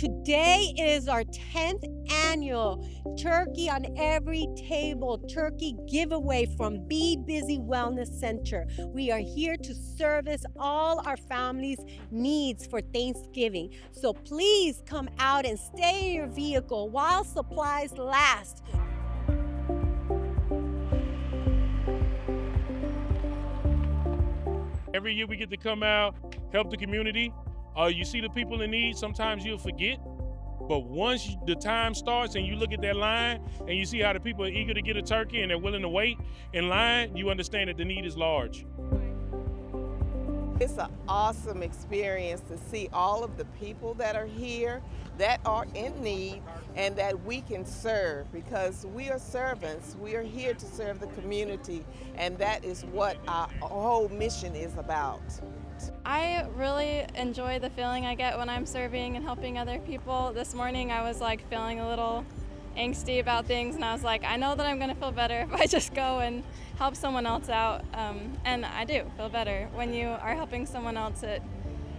Today is our 10th annual Turkey on Every Table turkey giveaway from Be Busy Wellness Center. We are here to service all our families' needs for Thanksgiving. So please come out and stay in your vehicle while supplies last. Every year we get to come out, help the community. You see the people in need, sometimes you'll forget. But once the time starts and you look at that line and you see how the people are eager to get a turkey and they're willing to wait in line, you understand that the need is large. It's an awesome experience to see all of the people that are here that are in need and that we can serve, because we are servants. We are here to serve the community, and that is what our whole mission is about. I really enjoy the feeling I get when I'm serving and helping other people. This morning I was feeling a little angsty about things, and I was like, I know that I'm going to feel better if I just go and help someone else out, and I do feel better. When you are helping someone else, it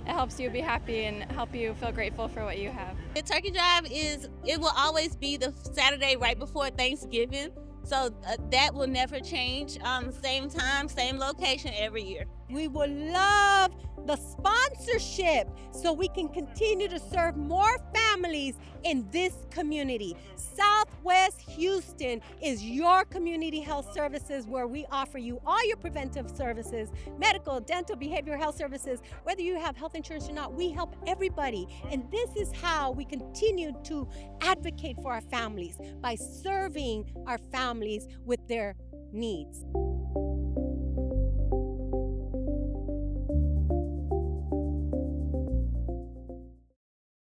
helps you be happy and help you feel grateful for what you have. The turkey drive it will always be the Saturday right before Thanksgiving, so that will never change. Same time, same location every year. We would love the sponsorship so we can continue to serve more families in this community. Southwest Houston is your community health services, where we offer you all your preventive services, medical, dental, behavioral health services. Whether you have health insurance or not, we help everybody. And this is how we continue to advocate for our families, by serving our families with their needs.